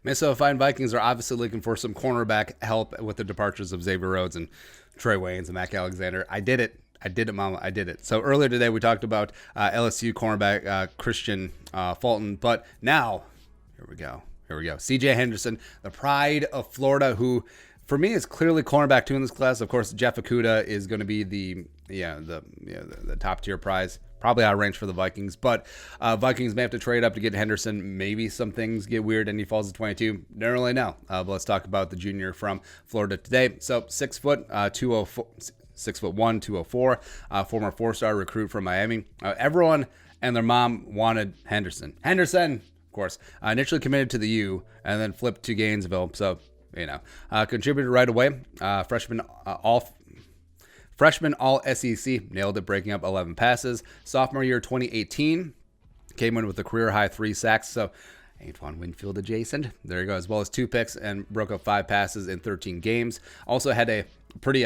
Minnesota Fine Vikings are obviously looking for some cornerback help with the departures of Xavier Rhodes and Trey Waynes and Mac Alexander. I did it. I did it, Mama. I did it. So earlier today, we talked about LSU cornerback Christian Fulton. But now, here we go. Here we go. CJ Henderson, the pride of Florida, who for me is clearly cornerback 2 in this class. Of course, Jeff Okudah is going to be the top tier prize. Probably out of range for the Vikings, but Vikings may have to trade up to get Henderson. Maybe some things get weird and he falls to 22. Don't really know. But let's talk about the junior from Florida today. So 6 foot, 204, 6'1", 204, former 4-star recruit from Miami. Everyone and their mom wanted Henderson. Henderson, of course, initially committed to the U and then flipped to Gainesville. So, contributed right away. Freshman all SEC, nailed it, breaking up 11 passes. Sophomore year 2018, came in with a career high 3 sacks. So Antoine Winfield adjacent. There you go, as well as 2 picks and broke up 5 passes in 13 games. Also had a pretty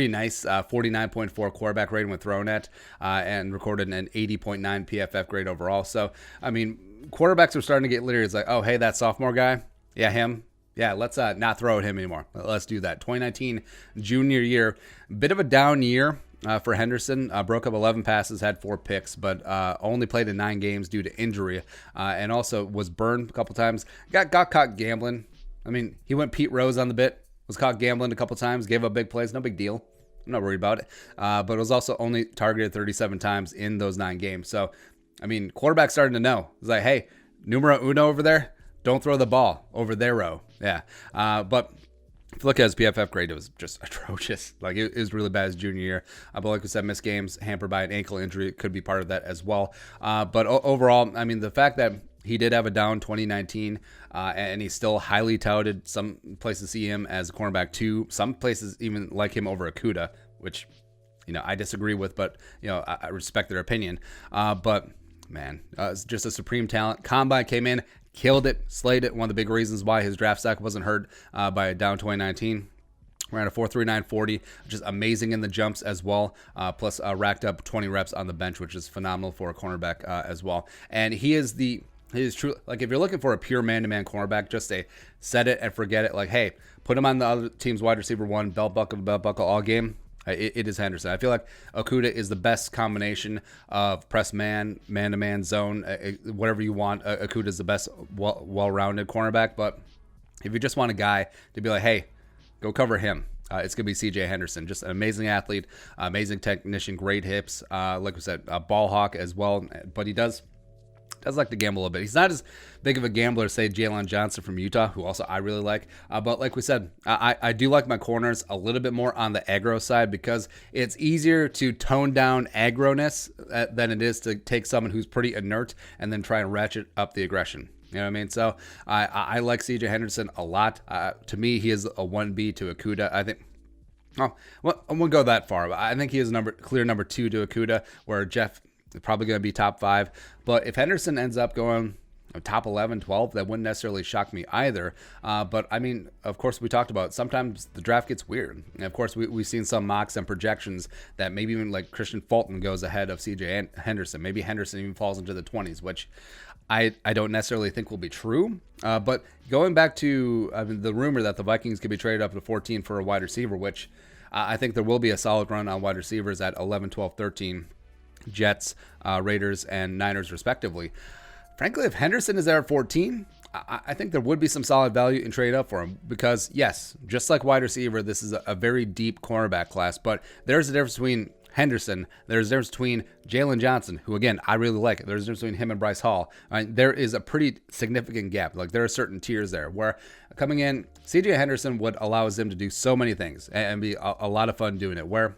nice 49.4 quarterback rating when thrown at, and recorded an 80.9 PFF grade overall. So, I mean, quarterbacks are starting to get leery. It's like, oh, hey, that sophomore guy, yeah, him. Yeah, let's not throw at him anymore. Let's do that. 2019 junior year, bit of a down year for Henderson. Broke up 11 passes, had 4 picks, but only played in 9 games due to injury, and also was burned a couple times. Got caught gambling. I mean, he went Pete Rose on the bit. Was caught gambling a couple times. Gave up big plays. No big deal. I'm not worried about it. But it was also only targeted 37 times in those 9 games. So, I mean, quarterback's starting to know. It's like, hey, numero uno over there. Don't throw the ball over their row. Yeah. But if you look at his PFF grade, it was just atrocious. Like, it was really bad his junior year. But like we said, missed games, hampered by an ankle injury, could be part of that as well. But overall, I mean, the fact that he did have a down 2019, and he's still highly touted. Some places see him as a cornerback 2. Some places even like him over Okudah, which, I disagree with, but, I respect their opinion. But, man, it's just a supreme talent. Combine came in, killed it, slayed it. One of the big reasons why his draft stock wasn't hurt by a down 2019. Ran a 4.39 40, just amazing in the jumps as well. Plus racked up 20 reps on the bench, which is phenomenal for a cornerback as well. And he is true. Like, if you're looking for a pure man-to-man cornerback, just say set it and forget it. Like, hey, put him on the other team's wide receiver 1, belt buckle all game. It is Henderson. I feel like Okudah is the best combination of press man-to-man zone, whatever you want. Okudah is the best well-rounded cornerback. But if you just want a guy to be like, hey, go cover him, it's going to be CJ Henderson. Just an amazing athlete, amazing technician, great hips. Like we said, a ball hawk as well. But he does like to gamble a little bit. He's not as big of a gambler as, say, Jalen Johnson from Utah, who also I really like. But like we said, I do like my corners a little bit more on the aggro side, because it's easier to tone down aggroness than it is to take someone who's pretty inert and then try and ratchet up the aggression. You know what I mean? So I like CJ Henderson a lot. To me, he is a 1B to Okudah. I think. Oh, well, I won't go that far. But I think he is clear number 2 to Okudah, where Jeff is probably going to be top 5. But if Henderson ends up going top 11, 12, that wouldn't necessarily shock me either. But I mean, of course, we talked about sometimes the draft gets weird. And of course, we've seen some mocks and projections that maybe even like Christian Fulton goes ahead of CJ Henderson. Maybe Henderson even falls into the 20s, which I don't necessarily think will be true. But going back to the rumor that the Vikings could be traded up to 14 for a wide receiver, which I think there will be a solid run on wide receivers at 11, 12, 13. Jets, Raiders, and Niners respectively. Frankly, if Henderson is there at 14, I think there would be some solid value in trade up for him, because yes, just like wide receiver, this is a very deep cornerback class, but there's a difference between Henderson, there's a difference between Jalen Johnson, who again, I really like. There's a difference between him and Bryce Hall. There is a pretty significant gap. Like, there are certain tiers there where coming in, CJ Henderson would allow him to do so many things and be a lot of fun doing it, where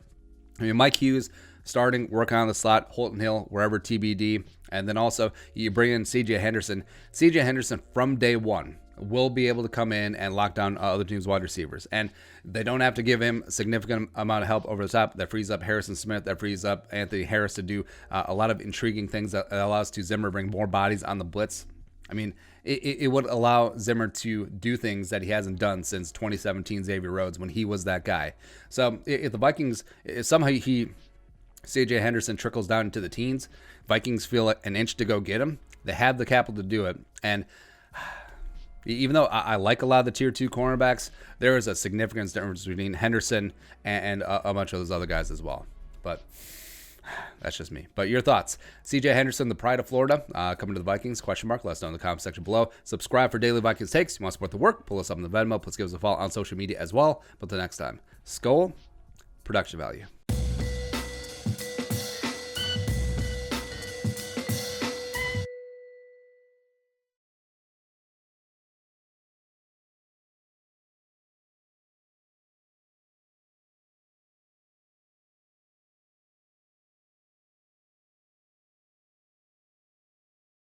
Mike Hughes starting, work on the slot, Holton Hill, wherever TBD. And then also you bring in CJ Henderson. CJ Henderson from day one will be able to come in and lock down other teams' wide receivers. And they don't have to give him a significant amount of help over the top. That frees up Harrison Smith. That frees up Anthony Harris to do a lot of intriguing things that allows to Zimmer bring more bodies on the blitz. I mean, it would allow Zimmer to do things that he hasn't done since 2017 Xavier Rhodes, when he was that guy. So if the Vikings, if somehow CJ Henderson trickles down into the teens, Vikings feel like an inch to go get him, they have the capital to do it. And Even though I like a lot of the tier 2 cornerbacks, there is a significant difference between Henderson and a bunch of those other guys as well. But that's just me. But your thoughts? CJ Henderson, the pride of Florida, coming to the Vikings? Question mark. Let us know in the comment section below. Subscribe for daily Vikings takes. You want to support the work? Pull us up in the Venmo. Please give us a follow on social media as well. But until next time, Skull, production value.